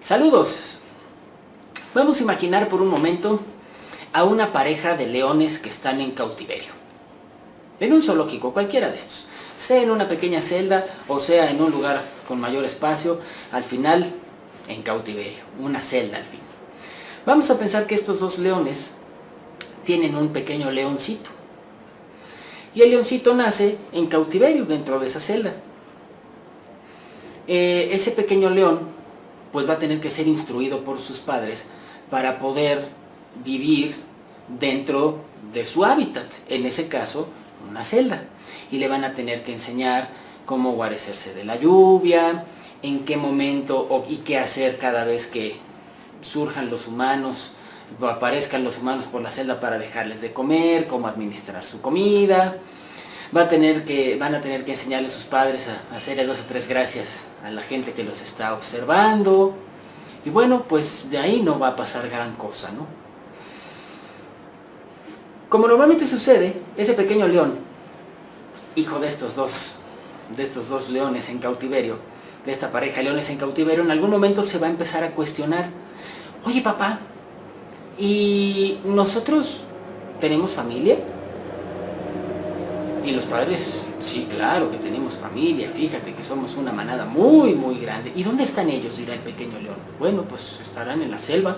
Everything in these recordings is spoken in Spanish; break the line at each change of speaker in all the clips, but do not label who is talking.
Saludos. Vamos a imaginar por un momento a una pareja de leones que están en cautiverio. En un zoológico, cualquiera de estos. Sea en una pequeña celda o sea en un lugar con mayor espacio, al final en cautiverio, una celda al fin. Vamos a pensar que estos dos leones tienen un pequeño leoncito. Y el leoncito nace en cautiverio dentro de esa celda. Ese pequeño león pues va a tener que ser instruido por sus padres para poder vivir dentro de su hábitat, en ese caso una celda, y le van a tener que enseñar cómo guarecerse de la lluvia, en qué momento y qué hacer cada vez que surjan los humanos o aparezcan los humanos por la celda para dejarles de comer, cómo administrar su comida. Van a tener que enseñarle a sus padres a hacerle 2 o 3 gracias a la gente que los está observando. Y bueno, pues de ahí no va a pasar gran cosa, ¿no? Como normalmente sucede, ese pequeño león, hijo de estos dos leones en cautiverio, de esta pareja de leones en cautiverio, en algún momento se va a empezar a cuestionar: oye papá, ¿y nosotros tenemos familia? Y los padres: sí, claro que tenemos familia, fíjate que somos una manada muy, muy grande. ¿Y dónde están ellos?, dirá el pequeño león. Bueno, pues estarán en la selva,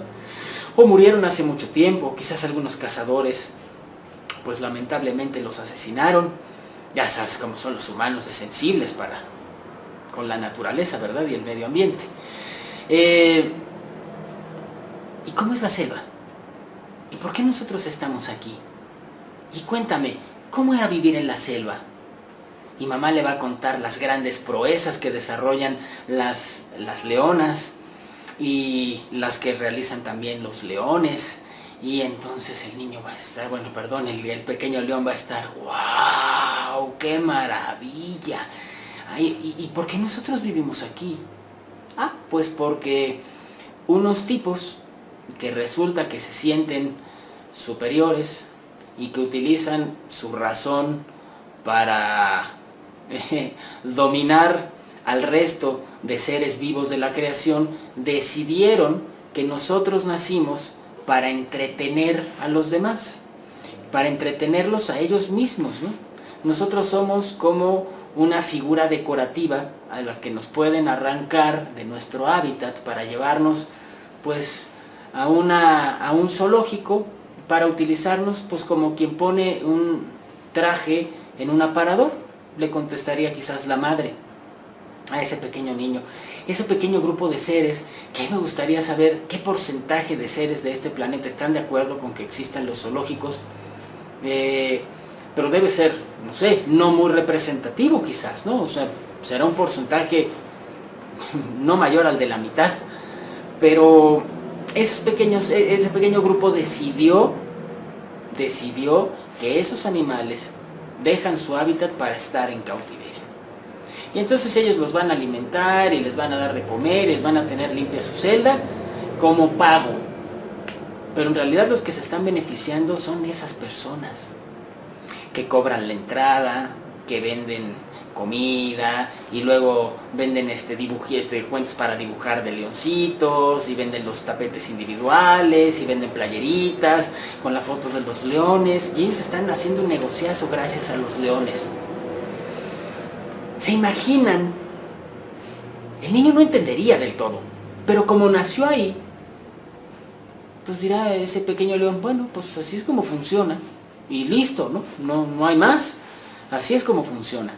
o murieron hace mucho tiempo, quizás algunos cazadores, pues lamentablemente los asesinaron. Ya sabes cómo son los humanos de sensibles con la naturaleza, ¿verdad?, y el medio ambiente. ¿Y cómo es la selva? ¿Y por qué nosotros estamos aquí? Y cuéntame, ¿cómo era vivir en la selva? Y mamá le va a contar las grandes proezas que desarrollan las leonas y las que realizan también los leones. Y entonces el niño va a estar, el pequeño león va a estar: ¡wow! ¡Qué maravilla! Ay, ¿y por qué nosotros vivimos aquí? Ah, pues porque unos tipos que resulta que se sienten superiores y que utilizan su razón para dominar al resto de seres vivos de la creación, decidieron que nosotros nacimos para entretener a los demás, para entretenerlos a ellos mismos, ¿no? Nosotros somos como una figura decorativa a las que nos pueden arrancar de nuestro hábitat para llevarnos pues a un zoológico, para utilizarnos pues como quien pone un traje en un aparador. Le contestaría quizás la madre a ese pequeño niño, ese pequeño grupo de seres, que a mí me gustaría saber qué porcentaje de seres de este planeta están de acuerdo con que existan los zoológicos, pero debe ser, no sé, no muy representativo quizás, ¿no? O sea, será un porcentaje no mayor al de la mitad, pero ese pequeño grupo decidió que esos animales dejan su hábitat para estar en cautiverio. Y entonces ellos los van a alimentar y les van a dar de comer y les van a tener limpia su celda como pago. Pero en realidad los que se están beneficiando son esas personas que cobran la entrada, que venden comida y luego venden cuentos para dibujar de leoncitos, y venden los tapetes individuales y venden playeritas con la foto de los leones, y ellos están haciendo un negociazo gracias a los leones. ¿Se imaginan? El niño no entendería del todo, pero como nació ahí, pues dirá ese pequeño león: bueno, pues así es como funciona y listo, ¿no? No hay más, así es como funciona.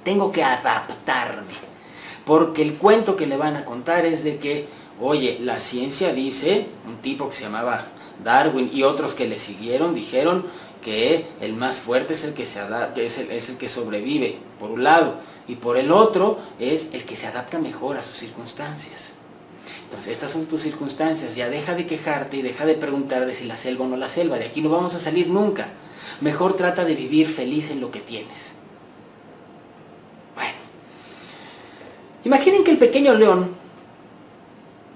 Tengo que adaptarme, porque el cuento que le van a contar es de que, oye, la ciencia dice, un tipo que se llamaba Darwin y otros que le siguieron dijeron que el más fuerte es el que se adapta, es el que sobrevive, por un lado, y por el otro es el que se adapta mejor a sus circunstancias. Entonces, estas son tus circunstancias, ya deja de quejarte y deja de preguntar de si la selva o no la selva, de aquí no vamos a salir nunca. Mejor trata de vivir feliz en lo que tienes. Bueno, imaginen que el pequeño león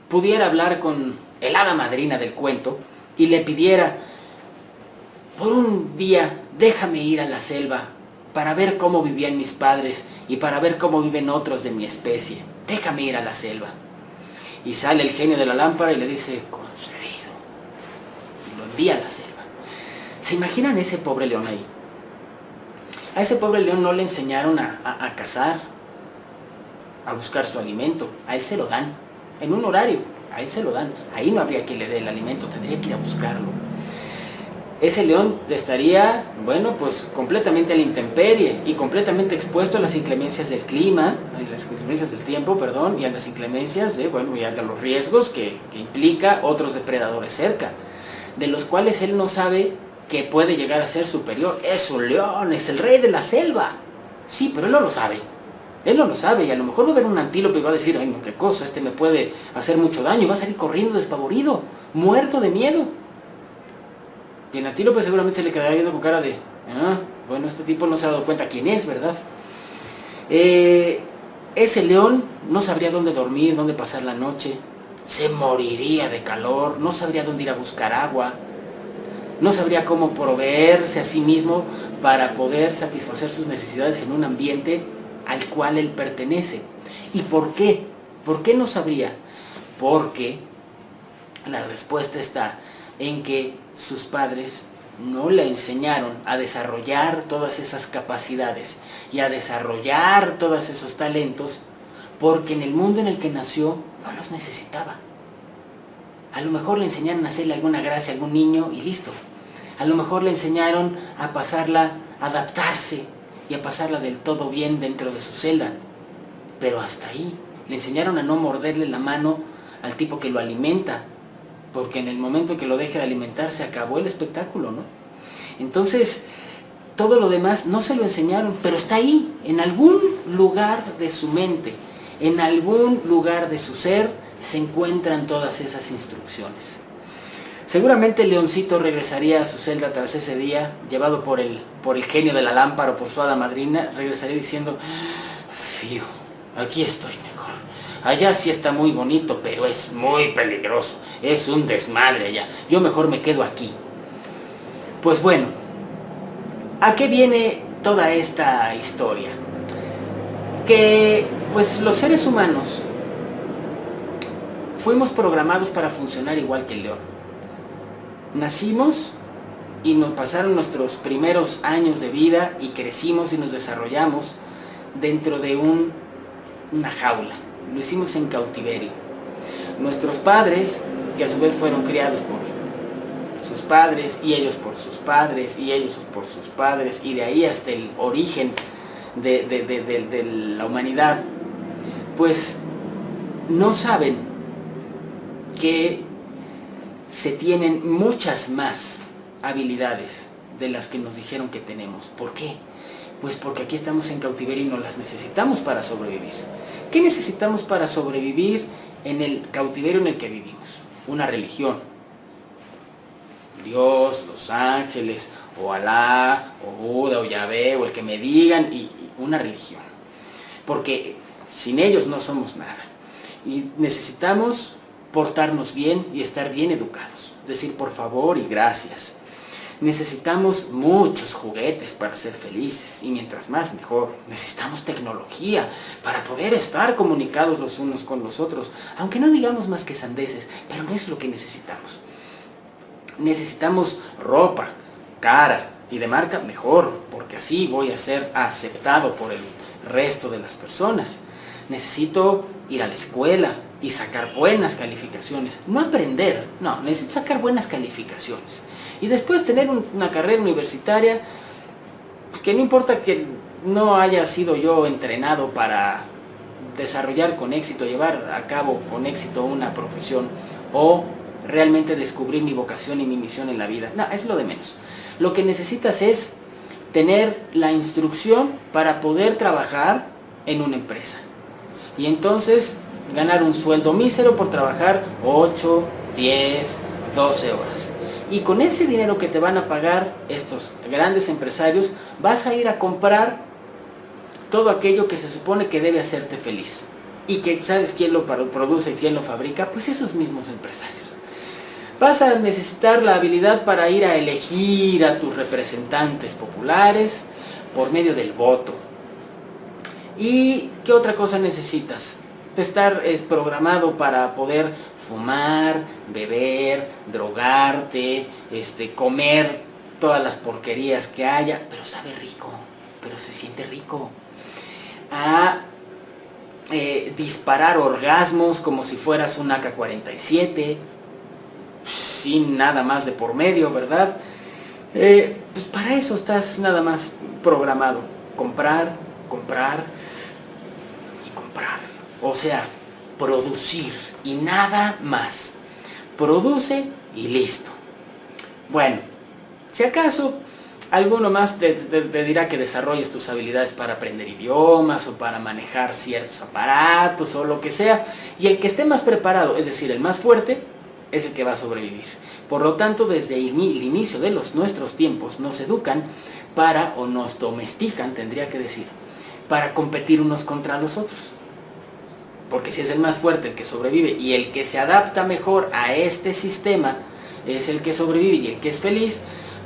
pudiera hablar con el hada madrina del cuento y le pidiera: por un día déjame ir a la selva para ver cómo vivían mis padres y para ver cómo viven otros de mi especie. Déjame ir a la selva. Y sale el genio de la lámpara y le dice, concedido. Y lo envía a la selva. ¿Se imaginan ese pobre león ahí? A ese pobre león no le enseñaron a cazar, a buscar su alimento. A él se lo dan, en un horario, a él se lo dan. Ahí no habría que le dé el alimento, tendría que ir a buscarlo. Ese león estaría, bueno, pues completamente a la intemperie y completamente expuesto a las inclemencias del clima, a las inclemencias del tiempo, perdón, y a las inclemencias de, bueno, y a los riesgos que implica otros depredadores cerca, de los cuales él no sabe que puede llegar a ser superior. Es un león, es el rey de la selva. Sí, pero él no lo sabe. Él no lo sabe y a lo mejor va a ver un antílope y va a decir, ay, no, qué cosa, este me puede hacer mucho daño, y va a salir corriendo despavorido, muerto de miedo. Y el antílope seguramente se le quedará viendo con cara de, bueno, este tipo no se ha dado cuenta quién es, ¿verdad? Ese león no sabría dónde dormir, dónde pasar la noche, se moriría de calor, no sabría dónde ir a buscar agua, no sabría cómo proveerse a sí mismo para poder satisfacer sus necesidades en un ambiente al cual él pertenece. ¿Y por qué? ¿Por qué no sabría? Porque la respuesta está en que sus padres no le enseñaron a desarrollar todas esas capacidades y a desarrollar todos esos talentos, porque en el mundo en el que nació no los necesitaba. A lo mejor le enseñaron a hacerle alguna gracia a algún niño y listo. A lo mejor le enseñaron a pasarla, a adaptarse y a pasarla del todo bien dentro de su celda. Pero hasta ahí. Le enseñaron a no morderle la mano al tipo que lo alimenta, porque en el momento que lo deje de alimentar se acabó el espectáculo, ¿no? Entonces, todo lo demás no se lo enseñaron, pero está ahí, en algún lugar de su mente, en algún lugar de su ser, se encuentran todas esas instrucciones. Seguramente el leoncito regresaría a su celda tras ese día, llevado por el genio de la lámpara o por su hada madrina, regresaría diciendo, fío, aquí estoy mejor. Allá sí está muy bonito, pero es muy peligroso, es un desmadre allá, yo mejor me quedo aquí. Pues bueno, ¿a qué viene toda esta historia? Que pues los seres humanos fuimos programados para funcionar igual que el león. Nacimos y nos pasaron nuestros primeros años de vida y crecimos y nos desarrollamos dentro de una jaula. Lo hicimos en cautiverio. Nuestros padres, que a su vez fueron criados por sus padres, y ellos por sus padres, y ellos por sus padres, y de ahí hasta el origen de la humanidad, pues no saben que se tienen muchas más habilidades de las que nos dijeron que tenemos. ¿Por qué? Pues porque aquí estamos en cautiverio y no las necesitamos para sobrevivir. ¿Qué necesitamos para sobrevivir en el cautiverio en el que vivimos? Una religión. Dios, los ángeles, o Alá, o Buda, o Yahvé, o el que me digan, y una religión. Porque sin ellos no somos nada. Y necesitamos portarnos bien y estar bien educados. Decir por favor y gracias. Necesitamos muchos juguetes para ser felices, y mientras más mejor. Necesitamos tecnología para poder estar comunicados los unos con los otros, aunque no digamos más que sandeces, pero no es lo que necesitamos. Necesitamos ropa cara y de marca mejor, porque así voy a ser aceptado por el resto de las personas. Necesito ir a la escuela y sacar buenas calificaciones, no aprender, no, necesito sacar buenas calificaciones. Y después tener una carrera universitaria, que no importa que no haya sido yo entrenado para desarrollar con éxito, llevar a cabo con éxito una profesión, o realmente descubrir mi vocación y mi misión en la vida. No, es lo de menos. Lo que necesitas es tener la instrucción para poder trabajar en una empresa. Y entonces ganar un sueldo mísero por trabajar 8, 10, 12 horas. Y con ese dinero que te van a pagar estos grandes empresarios, vas a ir a comprar todo aquello que se supone que debe hacerte feliz. Y que sabes quién lo produce y quién lo fabrica, pues esos mismos empresarios. Vas a necesitar la habilidad para ir a elegir a tus representantes populares por medio del voto. ¿Y qué otra cosa necesitas? estar programado para poder fumar, beber, drogarte, comer todas las porquerías que haya, pero sabe rico, pero se siente rico. A disparar orgasmos como si fueras un AK-47, sin nada más de por medio, ¿verdad? Pues para eso estás nada más programado. Comprar, comprar y comprar. O sea, producir y nada más. Produce y listo. Bueno, si acaso alguno más te dirá que desarrolles tus habilidades para aprender idiomas o para manejar ciertos aparatos o lo que sea. Y el que esté más preparado, es decir, el más fuerte, es el que va a sobrevivir. Por lo tanto, desde el inicio de nuestros tiempos nos educan o nos domestican, tendría que decir, para competir unos contra los otros. Porque si es el más fuerte el que sobrevive y el que se adapta mejor a este sistema es el que sobrevive y el que es feliz,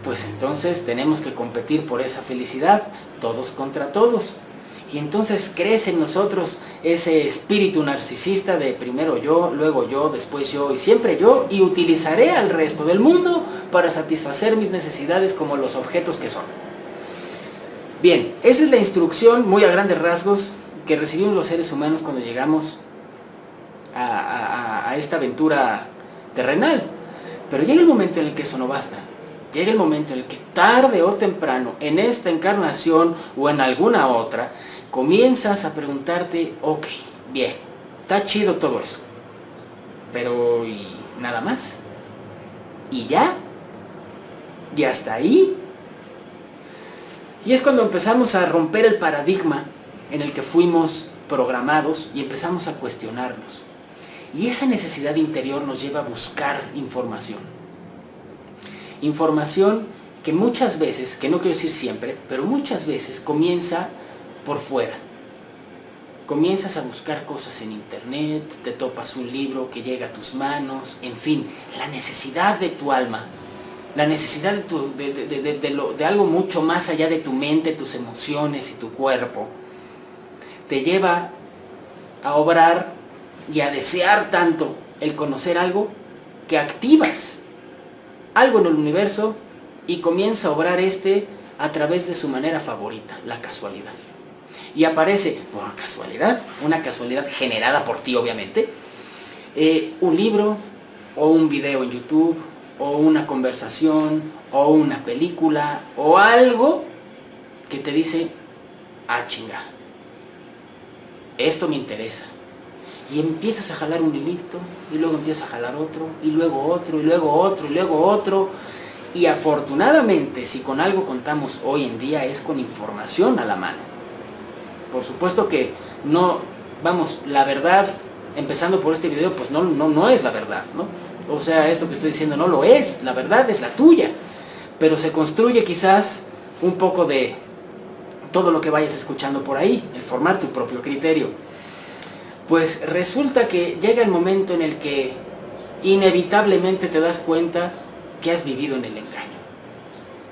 pues entonces tenemos que competir por esa felicidad, todos contra todos. Y entonces crece en nosotros ese espíritu narcisista de primero yo, luego yo, después yo y siempre yo, y utilizaré al resto del mundo para satisfacer mis necesidades como los objetos que son. Bien, esa es la instrucción muy a grandes rasgos que recibimos los seres humanos cuando llegamos a esta aventura terrenal. Pero llega el momento en el que eso no basta. Llega el momento en el que tarde o temprano, en esta encarnación o en alguna otra, comienzas a preguntarte, ok, bien, está chido todo eso, pero ¿y nada más? ¿Y ya? ¿Y hasta ahí? Y es cuando empezamos a romper el paradigma en el que fuimos programados y empezamos a cuestionarnos. Y esa necesidad interior nos lleva a buscar información. Información que muchas veces, que no quiero decir siempre, pero muchas veces comienza por fuera. Comienzas a buscar cosas en internet, te topas un libro que llega a tus manos, en fin, la necesidad de tu alma, la necesidad de algo mucho más allá de tu mente, tus emociones y tu cuerpo, te lleva a obrar y a desear tanto el conocer algo que activas algo en el universo y comienza a obrar a través de su manera favorita, la casualidad. Y aparece, por casualidad, una casualidad generada por ti obviamente, un libro o un video en YouTube o una conversación o una película o algo que te dice, ah chinga, esto me interesa. Y empiezas a jalar un hilito, y luego empiezas a jalar otro, y luego otro, y luego otro, y luego otro. Y afortunadamente, si con algo contamos hoy en día, es con información a la mano. Por supuesto que no, la verdad, empezando por este video, pues no es la verdad, ¿no? O sea, esto que estoy diciendo no lo es, la verdad es la tuya. Pero se construye quizás un poco de todo lo que vayas escuchando por ahí, el formar tu propio criterio. Pues resulta que llega el momento en el que inevitablemente te das cuenta que has vivido en el engaño,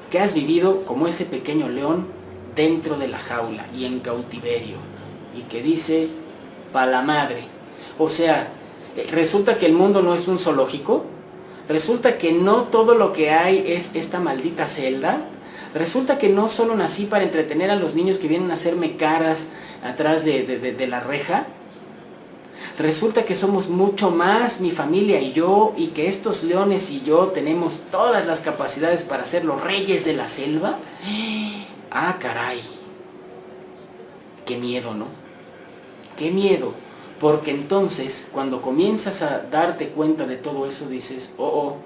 que has vivido como ese pequeño león dentro de la jaula y en cautiverio, y que dice, pa' la madre. O sea, resulta que el mundo no es un zoológico, resulta que no todo lo que hay es esta maldita celda, resulta que no solo nací para entretener a los niños que vienen a hacerme caras atrás de la reja. Resulta que somos mucho más mi familia y yo, y que estos leones y yo tenemos todas las capacidades para ser los reyes de la selva. Ah, caray. Qué miedo, ¿no? Qué miedo. Porque entonces, cuando comienzas a darte cuenta de todo eso, dices, oh.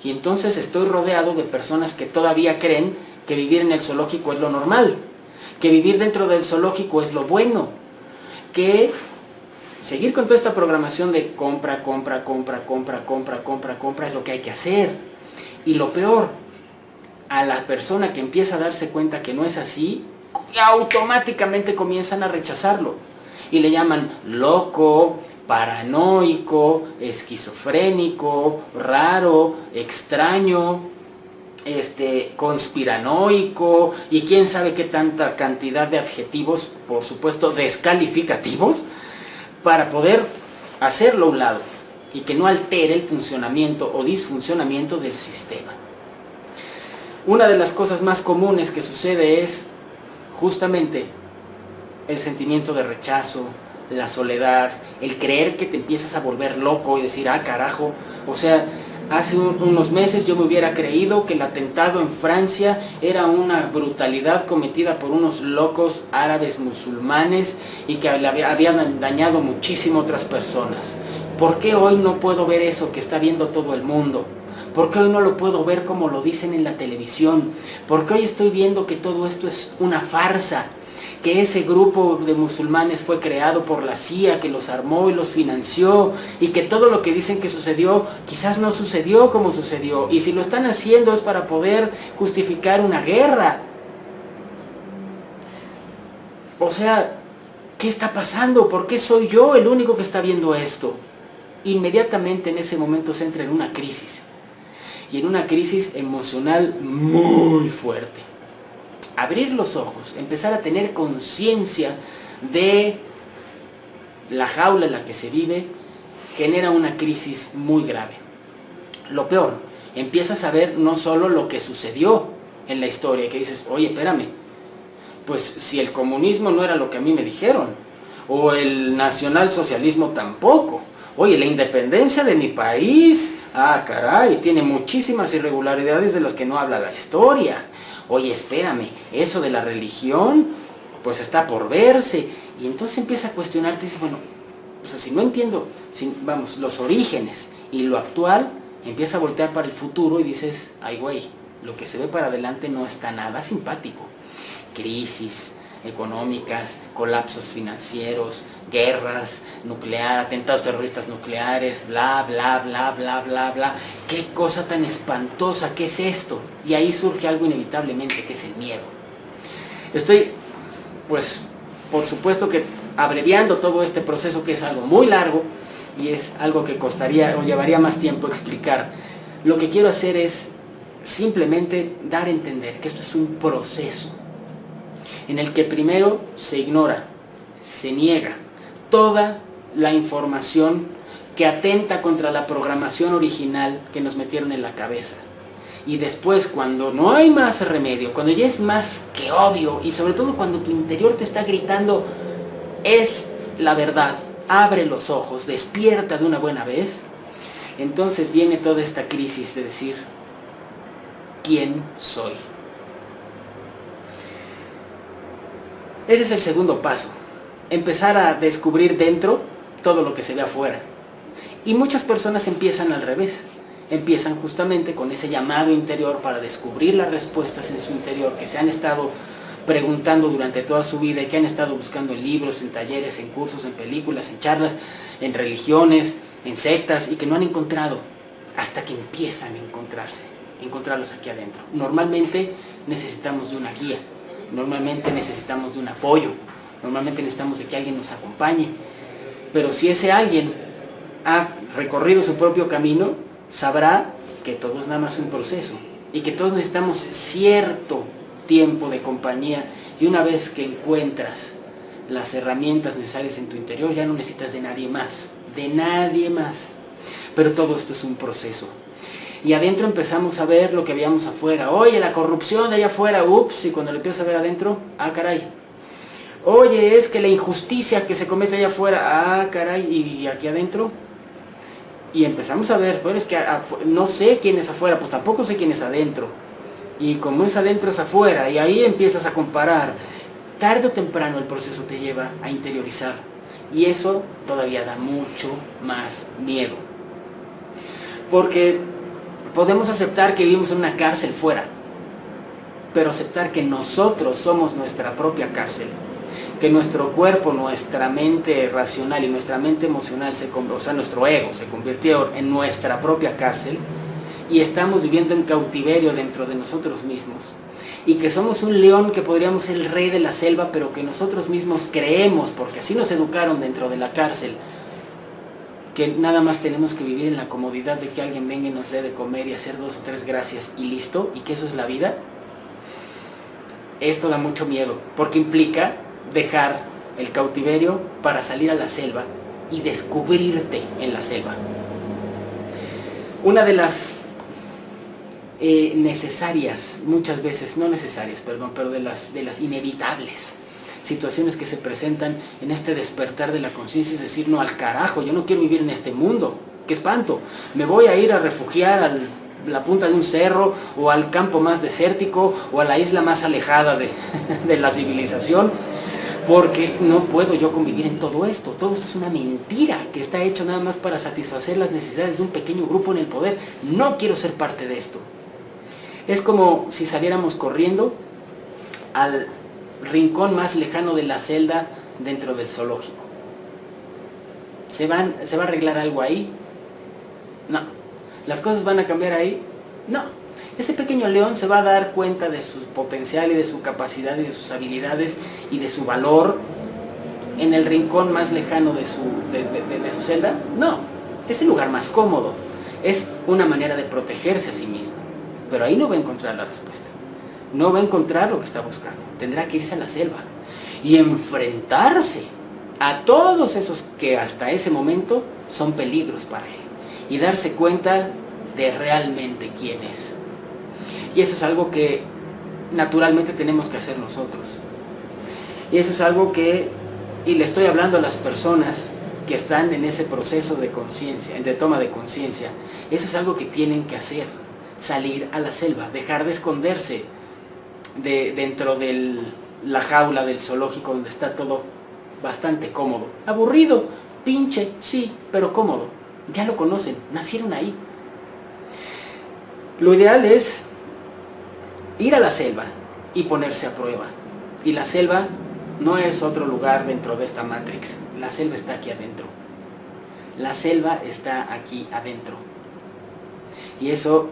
Y entonces estoy rodeado de personas que todavía creen que vivir en el zoológico es lo normal, que vivir dentro del zoológico es lo bueno, que seguir con toda esta programación de compra es lo que hay que hacer. Y lo peor, a la persona que empieza a darse cuenta que no es así, automáticamente comienzan a rechazarlo. Y le llaman loco, paranoico, esquizofrénico, raro, extraño, conspiranoico, y quién sabe qué tanta cantidad de adjetivos, por supuesto descalificativos, para poder hacerlo a un lado y que no altere el funcionamiento o disfuncionamiento del sistema. Una de las cosas más comunes que sucede es justamente el sentimiento de rechazo, la soledad, el creer que te empiezas a volver loco y decir, ah carajo, o sea, hace unos meses yo me hubiera creído que el atentado en Francia era una brutalidad cometida por unos locos árabes musulmanes y que habían dañado muchísimo a otras personas. ¿Por qué hoy no puedo ver eso que está viendo todo el mundo? ¿Por qué hoy no lo puedo ver como lo dicen en la televisión? ¿Por qué hoy estoy viendo que todo esto es una farsa? Que ese grupo de musulmanes fue creado por la CIA, que los armó y los financió, y que todo lo que dicen que sucedió, quizás no sucedió como sucedió, y si lo están haciendo es para poder justificar una guerra. O sea, ¿qué está pasando? ¿Por qué soy yo el único que está viendo esto? Inmediatamente en ese momento se entra en una crisis, y en una crisis emocional muy fuerte. Abrir los ojos, empezar a tener conciencia de la jaula en la que se vive, genera una crisis muy grave. Lo peor, empiezas a ver no solo lo que sucedió en la historia, que dices, oye, espérame, pues si el comunismo no era lo que a mí me dijeron, o el nacionalsocialismo tampoco, oye, la independencia de mi país, ah caray, tiene muchísimas irregularidades de las que no habla la historia. Oye, espérame, eso de la religión, pues está por verse. Y entonces empieza a cuestionarte y dice, bueno, o sea, si no entiendo, vamos, los orígenes y lo actual, empieza a voltear para el futuro y dices, ay güey, lo que se ve para adelante no está nada simpático. Crisis económicas, colapsos financieros, guerras nucleares, atentados terroristas nucleares, bla, bla, bla, bla, bla, bla. Qué cosa tan espantosa, ¿qué es esto? Y ahí surge algo inevitablemente, que es el miedo. Estoy, pues, por supuesto que abreviando todo este proceso, que es algo muy largo y es algo que costaría o llevaría más tiempo explicar. Lo que quiero hacer es simplemente dar a entender que esto es un proceso en el que primero se ignora, se niega toda la información que atenta contra la programación original que nos metieron en la cabeza. Y después, cuando no hay más remedio, cuando ya es más que obvio, y sobre todo cuando tu interior te está gritando, es la verdad, abre los ojos, despierta de una buena vez, entonces viene toda esta crisis de decir, ¿quién soy? Ese es el segundo paso, empezar a descubrir dentro todo lo que se ve afuera. Y muchas personas empiezan al revés, empiezan justamente con ese llamado interior para descubrir las respuestas en su interior que se han estado preguntando durante toda su vida y que han estado buscando en libros, en talleres, en cursos, en películas, en charlas, en religiones, en sectas, y que no han encontrado hasta que empiezan a encontrarlas aquí adentro. Normalmente necesitamos de una guía. Normalmente necesitamos de un apoyo, normalmente necesitamos de que alguien nos acompañe, pero si ese alguien ha recorrido su propio camino, sabrá que todo es nada más un proceso y que todos necesitamos cierto tiempo de compañía, y una vez que encuentras las herramientas necesarias en tu interior, ya no necesitas de nadie más, pero todo esto es un proceso. Y adentro empezamos a ver lo que veíamos afuera. Oye, la corrupción de allá afuera, ups, y cuando le empiezas a ver adentro, ah, caray. Oye, es que la injusticia que se comete allá afuera, ah, caray, y aquí adentro. Y empezamos a ver, bueno, es que no sé quién es afuera, pues tampoco sé quién es adentro. Y como es adentro es afuera, y ahí empiezas a comparar. Tarde o temprano el proceso te lleva a interiorizar. Y eso todavía da mucho más miedo. Porque podemos aceptar que vivimos en una cárcel fuera, pero aceptar que nosotros somos nuestra propia cárcel, que nuestro cuerpo, nuestra mente racional y nuestra mente emocional, o sea, nuestro ego se convirtió en nuestra propia cárcel y estamos viviendo en cautiverio dentro de nosotros mismos, y que somos un león que podríamos ser el rey de la selva, pero que nosotros mismos creemos, porque así nos educaron dentro de la cárcel, que nada más tenemos que vivir en la comodidad de que alguien venga y nos dé de comer y hacer 2 o 3 gracias y listo, y que eso es la vida. Esto da mucho miedo, porque implica dejar el cautiverio para salir a la selva y descubrirte en la selva. Una de las necesarias, muchas veces, no necesarias, perdón, pero de las inevitables situaciones que se presentan en este despertar de la conciencia es decir, no, al carajo, yo no quiero vivir en este mundo, qué espanto, me voy a ir a refugiar a la punta de un cerro o al campo más desértico o a la isla más alejada de la civilización, porque no puedo yo convivir en todo esto. Todo esto es una mentira que está hecho nada más para satisfacer las necesidades de un pequeño grupo en el poder. No quiero ser parte de esto. Es como si saliéramos corriendo al rincón más lejano de la celda dentro del zoológico. ¿Se va a arreglar algo ahí? No. ¿Las cosas van a cambiar ahí? No. Ese pequeño león se va a dar cuenta de su potencial y de su capacidad y de sus habilidades y de su valor en el rincón más lejano de su celda. No. Es el lugar más cómodo. Es una manera de protegerse a sí mismo. Pero ahí no va a encontrar la respuesta. No va a encontrar lo que está buscando. Tendrá que irse a la selva y enfrentarse a todos esos que hasta ese momento son peligros para él. Y darse cuenta de realmente quién es. Y eso es algo que naturalmente tenemos que hacer nosotros. Y eso es algo que, y le estoy hablando a las personas que están en ese proceso de conciencia, de toma de conciencia, eso es algo que tienen que hacer. Salir a la selva, dejar de esconderse dentro de la jaula del zoológico donde está todo bastante cómodo. Aburrido, pinche, sí, pero cómodo. Ya lo conocen, nacieron ahí. Lo ideal es ir a la selva y ponerse a prueba. Y la selva no es otro lugar dentro de esta Matrix. La selva está aquí adentro. La selva está aquí adentro. Y eso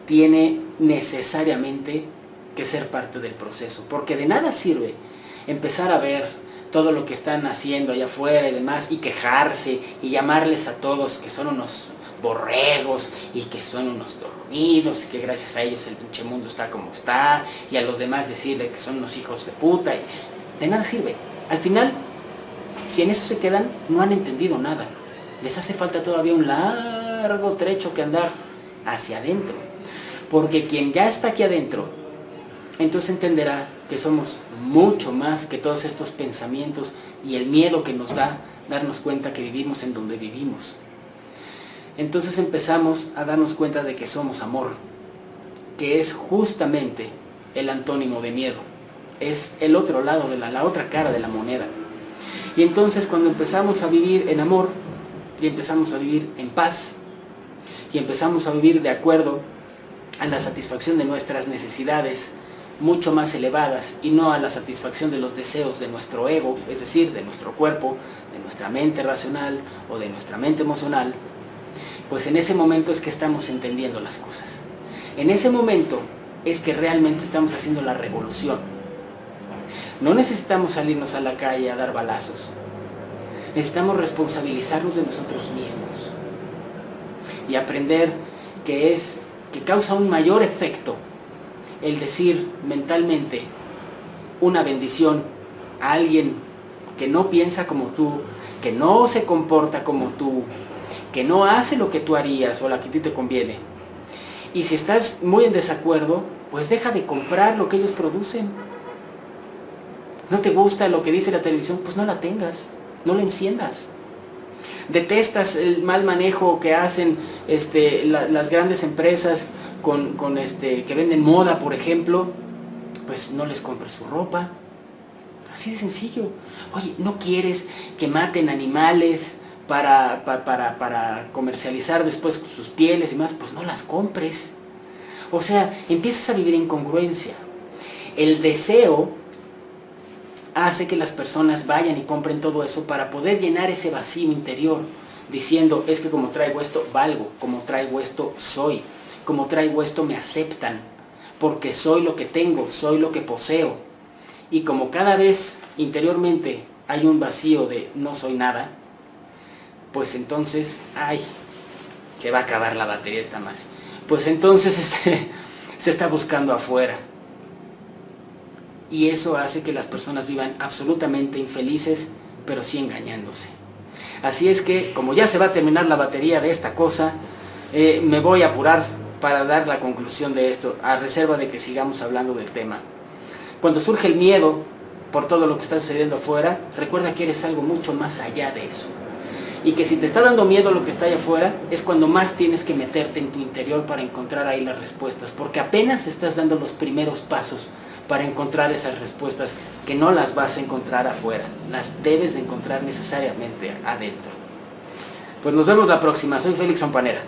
tiene necesariamente que ser parte del proceso, porque de nada sirve empezar a ver todo lo que están haciendo allá afuera y demás, y quejarse y llamarles a todos que son unos borregos y que son unos dormidos y que gracias a ellos el pinche mundo está como está, y a los demás decirle que son unos hijos de puta, y de nada sirve. Al final, si en eso se quedan, no han entendido nada. Les hace falta todavía un largo trecho que andar hacia adentro, porque quien ya está aquí adentro entonces entenderá que somos mucho más que todos estos pensamientos y el miedo que nos da darnos cuenta que vivimos en donde vivimos. Entonces empezamos a darnos cuenta de que somos amor, que es justamente el antónimo de miedo, es el otro lado de la otra cara de la moneda. Y entonces cuando empezamos a vivir en amor y empezamos a vivir en paz y empezamos a vivir de acuerdo a la satisfacción de nuestras necesidades mucho más elevadas y no a la satisfacción de los deseos de nuestro ego, es decir, de nuestro cuerpo, de nuestra mente racional o de nuestra mente emocional, pues en ese momento es que estamos entendiendo las cosas. En ese momento es que realmente estamos haciendo la revolución. No necesitamos salirnos a la calle a dar balazos. Necesitamos responsabilizarnos de nosotros mismos y aprender que causa un mayor efecto el decir mentalmente una bendición a alguien que no piensa como tú, que no se comporta como tú, que no hace lo que tú harías o lo que a ti te conviene. Y si estás muy en desacuerdo, pues deja de comprar lo que ellos producen. ¿No te gusta lo que dice la televisión? Pues no la tengas, no la enciendas. ¿Detestas el mal manejo que hacen las grandes empresas que venden moda, por ejemplo? Pues no les compres su ropa. Así de sencillo. Oye, ¿no quieres que maten animales para comercializar después sus pieles y más? Pues no las compres. O sea, empiezas a vivir en congruencia. El deseo hace que las personas vayan y compren todo eso para poder llenar ese vacío interior, diciendo, es que como traigo esto, valgo, como traigo esto, soy, como traigo esto, me aceptan, porque soy lo que tengo, soy lo que poseo. Y como cada vez interiormente hay un vacío de no soy nada, pues entonces, se va a acabar la batería de esta madre. Pues entonces se está buscando afuera. Y eso hace que las personas vivan absolutamente infelices, pero sí engañándose. Así es que, como ya se va a terminar la batería de esta cosa, me voy a apurar para dar la conclusión de esto, a reserva de que sigamos hablando del tema. Cuando surge el miedo por todo lo que está sucediendo afuera, recuerda que eres algo mucho más allá de eso. Y que si te está dando miedo lo que está allá afuera, es cuando más tienes que meterte en tu interior para encontrar ahí las respuestas, porque apenas estás dando los primeros pasos para encontrar esas respuestas que no las vas a encontrar afuera, las debes de encontrar necesariamente adentro. Pues nos vemos la próxima. Soy Félix Zampanera.